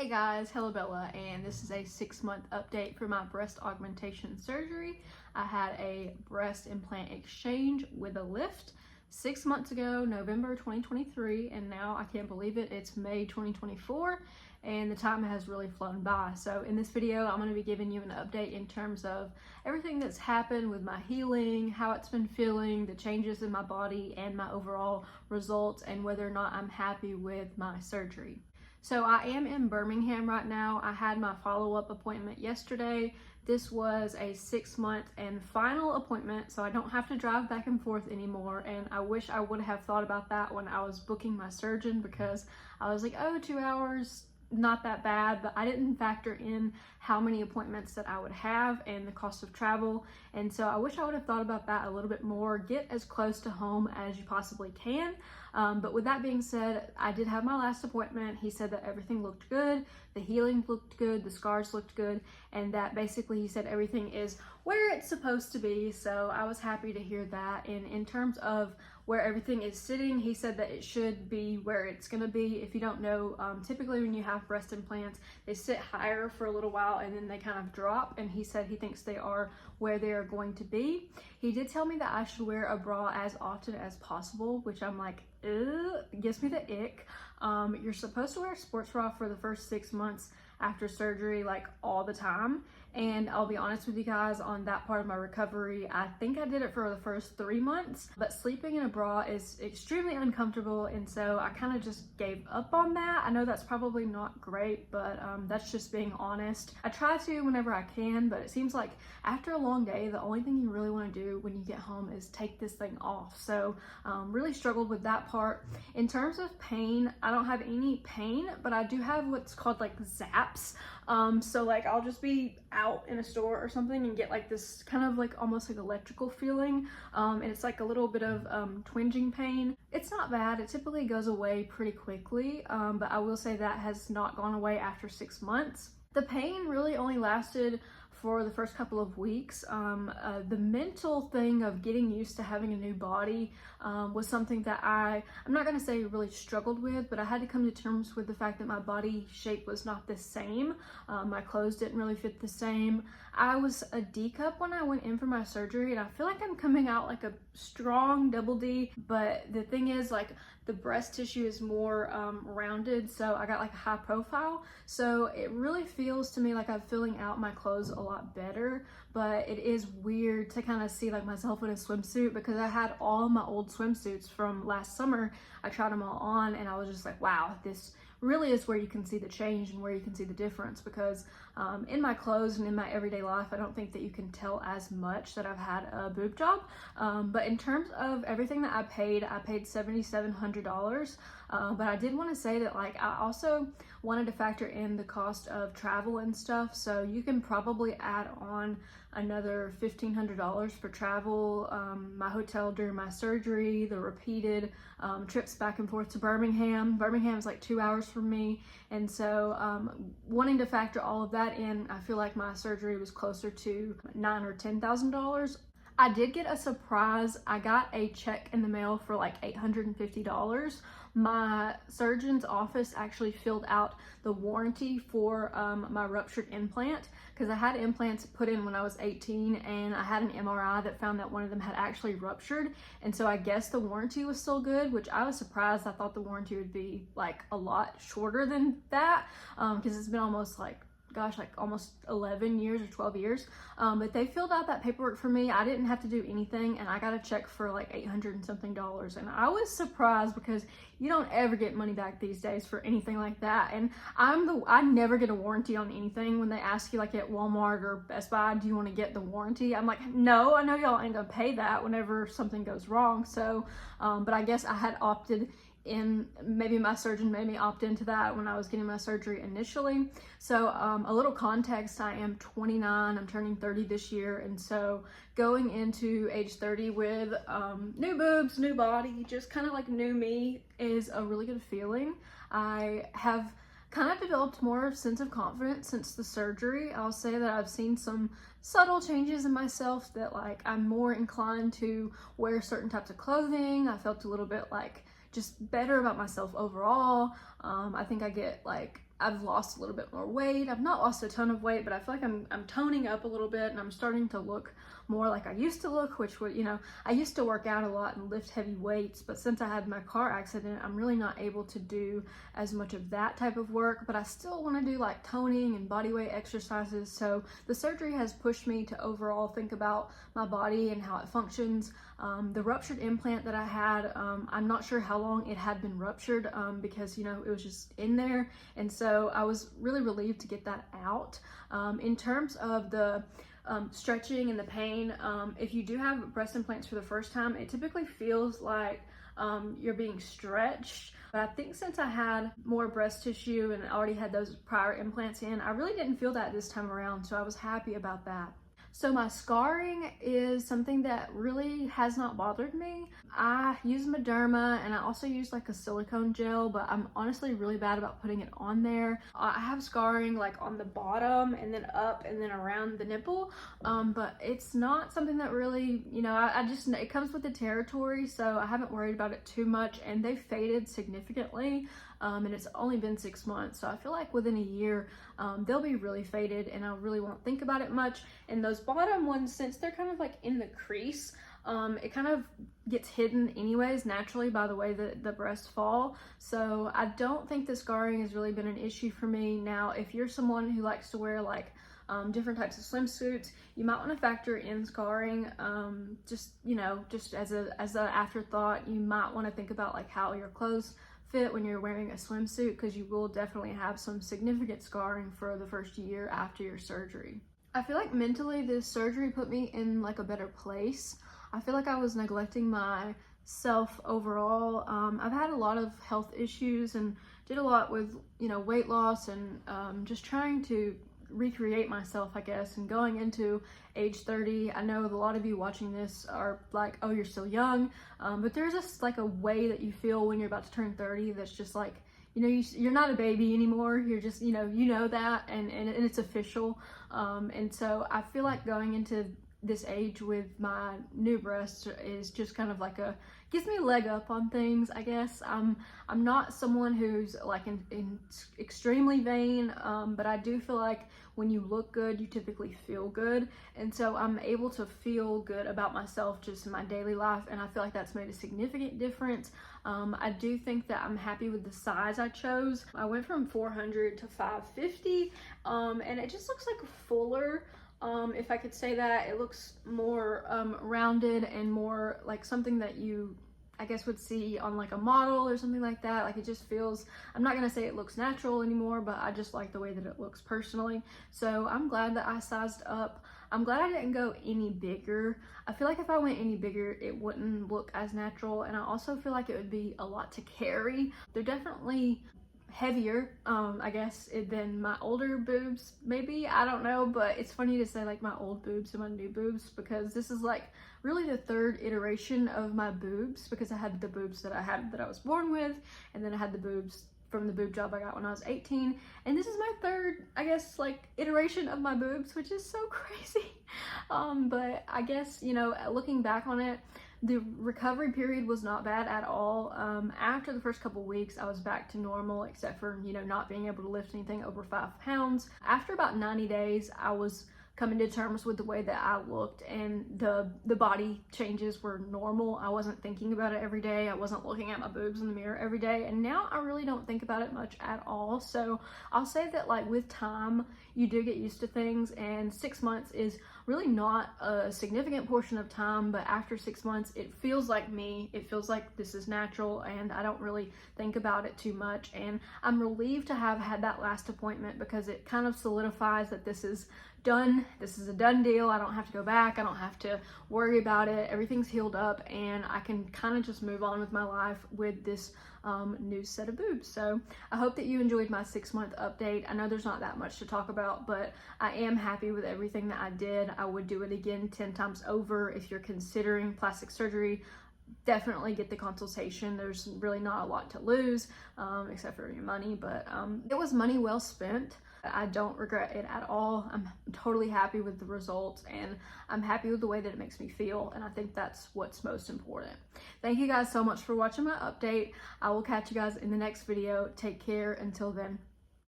Hey guys, hello Bella, and this is a 6-month update for my breast augmentation surgery. I had a breast implant exchange with a lift 6 months ago, November 2023, and now I can't believe it, it's May 2024, and the time has really flown by. So in this video, I'm going to be giving you an update in terms of everything that's happened with my healing, how it's been feeling, the changes in my body, and my overall results, and whether or not I'm happy with my surgery. So I am in Birmingham right now. I had my follow-up appointment yesterday. This was a 6-month and final appointment, so I don't have to drive back and forth anymore. And I wish I would have thought about that when I was booking my surgeon, because I was like, oh, 2 hours, not that bad, but I didn't factor in how many appointments that I would have and the cost of travel. And so I wish I would have thought about that a little bit more. Get as close to home as you possibly can. But with that being said, I did have my last appointment. He said that everything looked good, the healing looked good, the scars looked good, and that basically he said everything is where it's supposed to be. So I was happy to hear that. And in terms of where everything is sitting, he said that it should be where it's going to be. If you don't know, typically when you have breast implants, they sit higher for a little while and then they kind of drop, and he said he thinks they are where they are going to be. He did tell me that I should wear a bra as often as possible, which I'm like, it gives me the ick. You're supposed to wear a sports bra for the first 6 months after surgery, like all the time. And I'll be honest with you guys, on that part of my recovery, I think I did it for the first 3 months, but sleeping in a bra is extremely uncomfortable, and so I kind of just gave up on that. I know that's probably not great, but that's just being honest. I try to whenever I can, but it seems like after a long day, the only thing you really want to do when you get home is take this thing off. So really struggled with that part. In terms of pain, I don't have any pain, but I do have what's called like zaps. So like I'll just be out in a store or something and get like this kind of like almost like electrical feeling, and it's like a little bit of twinging pain. It's not bad, it typically goes away pretty quickly, but I will say that has not gone away after 6 months. The pain really only lasted for the first couple of weeks. The mental thing of getting used to having a new body was something that I'm not going to say really struggled with, but I had to come to terms with the fact that my body shape was not the same. My clothes didn't really fit the same. I was a D cup when I went in for my surgery, and I feel like I'm coming out like a strong double D, but the thing is, like, the breast tissue is more rounded, so I got like a high profile, so it really feels to me like I'm filling out my clothes a lot better. But it is weird to kind of see like myself in a swimsuit, because I had all of my old swimsuits from last summer. I tried them all on and I was just like, wow, this really is where you can see the change and where you can see the difference, because in my clothes and in my everyday life, I don't think that you can tell as much that I've had a boob job. But in terms of everything that I paid $7,700. But I did want to say that, like, I also wanted to factor in the cost of travel and stuff. So you can probably add on another $1,500 for travel, my hotel during my surgery, the repeated trips back and forth to Birmingham. Birmingham is like 2 hours from me. And so wanting to factor all of that in, I feel like my surgery was closer to $9,000 or $10,000. I did get a surprise. I got a check in the mail for like $850. My surgeon's office actually filled out the warranty for my ruptured implant, because I had implants put in when I was 18, and I had an MRI that found that one of them had actually ruptured, and so I guess the warranty was still good, which I was surprised. I thought the warranty would be like a lot shorter than that, because it's been almost like, gosh, like almost 11 years or 12 years. But they filled out that paperwork for me. I didn't have to do anything, and I got a check for like $800 and something. And I was surprised, because you don't ever get money back these days for anything like that. And I never get a warranty on anything. When they ask you like at Walmart or Best Buy, do you want to get the warranty? I'm like, no, I know y'all ain't gonna pay that whenever something goes wrong. So, but I guess I had opted in, maybe my surgeon made me opt into that when I was getting my surgery initially. So a little context, I am 29, I'm turning 30 this year, and so going into age 30 with new boobs, new body, just kind of like new me, is a really good feeling. I have kind of developed more sense of confidence since the surgery. I'll say that I've seen some subtle changes in myself, that like I'm more inclined to wear certain types of clothing. I felt a little bit like just better about myself overall. I think I get like I've lost a little bit more weight. I've not lost a ton of weight, but I feel like I'm toning up a little bit, and I'm starting to look more like I used to look, which would, you know, I used to work out a lot and lift heavy weights, but since I had my car accident, I'm really not able to do as much of that type of work, but I still want to do like toning and body weight exercises. So the surgery has pushed me to overall think about my body and how it functions. The ruptured implant that I had, I'm not sure how long it had been ruptured, because, you know, it was just in there, and so I was really relieved to get that out. In terms of the stretching and the pain, if you do have breast implants for the first time, it typically feels like you're being stretched. But I think since I had more breast tissue and I already had those prior implants in, I really didn't feel that this time around, so I was happy about that. So my scarring is something that really has not bothered me. I use Mederma, and I also use like a silicone gel, but I'm honestly really bad about putting it on there. I have scarring like on the bottom and then up and then around the nipple, but it's not something that really, you know, I just, it comes with the territory, so I haven't worried about it too much, and they faded significantly. And it's only been 6 months, so I feel like within a year they'll be really faded, and I really won't think about it much. And those bottom ones, since they're kind of like in the crease, it kind of gets hidden anyways naturally by the way that the breasts fall, so I don't think the scarring has really been an issue for me. Now, if you're someone who likes to wear like different types of swimsuits, you might want to factor in scarring, just, you know, just as an afterthought. You might want to think about like how your clothes fit when you're wearing a swimsuit, because you will definitely have some significant scarring for the first year after your surgery. I feel like mentally this surgery put me in like a better place. I feel like I was neglecting myself overall. I've had a lot of health issues and did a lot with, you know, weight loss and just trying to recreate myself, I guess. And going into age 30, I know a lot of you watching this are like, oh, you're still young, but there's just like a way that you feel when you're about to turn 30 that's just like, you know, you're not a baby anymore. You're just, you know that, and it's official. And so I feel like going into this age with my new breasts is just kind of like gives me a leg up on things, I guess. I'm not someone who's like in extremely vain, but I do feel like when you look good, you typically feel good. And so I'm able to feel good about myself just in my daily life, and I feel like that's made a significant difference. I do think that I'm happy with the size I chose. I went from 400 to 550, and it just looks like fuller. If I could say that. It looks more rounded and more like something that you, I guess, would see on like a model or something like that. Like, it just feels, I'm not gonna say it looks natural anymore, but I just like the way that it looks personally. So I'm glad that I sized up. I'm glad I didn't go any bigger. I feel like if I went any bigger, it wouldn't look as natural, and I also feel like it would be a lot to carry. They're definitely heavier, I guess, than my older boobs, maybe. I don't know, but it's funny to say like my old boobs and my new boobs, because this is like really the third iteration of my boobs, because I had the boobs that I was born with, and then I had the boobs from the boob job I got when I was 18, and this is my third, I guess, like iteration of my boobs, which is so crazy. But I guess, you know, looking back on it, the recovery period was not bad at all. After the first couple weeks, I was back to normal, except for, you know, not being able to lift anything over 5 pounds. After about 90 days, I was coming to terms with the way that I looked, and the body changes were normal. I wasn't thinking about it every day. I wasn't looking at my boobs in the mirror every day, and now I really don't think about it much at all. So I'll say that, like, with time, you do get used to things, and 6 months is really not a significant portion of time, but after 6 months, it feels like me. It feels like this is natural, and I don't really think about it too much. And I'm relieved to have had that last appointment, because it kind of solidifies that this is done. This is a done deal. I don't have to go back. I don't have to worry about it. Everything's healed up, and I can kind of just move on with my life with this new set of boobs. So I hope that you enjoyed my 6-month update. I know there's not that much to talk about, but I am happy with everything that I did. I would do it again 10 times over. If you're considering plastic surgery, definitely get the consultation. There's really not a lot to lose, except for your money, but it was money well spent. I don't regret it at all. I'm totally happy with the results, and I'm happy with the way that it makes me feel, and I think that's what's most important. Thank you guys so much for watching my update. I will catch you guys in the next video. Take care until then.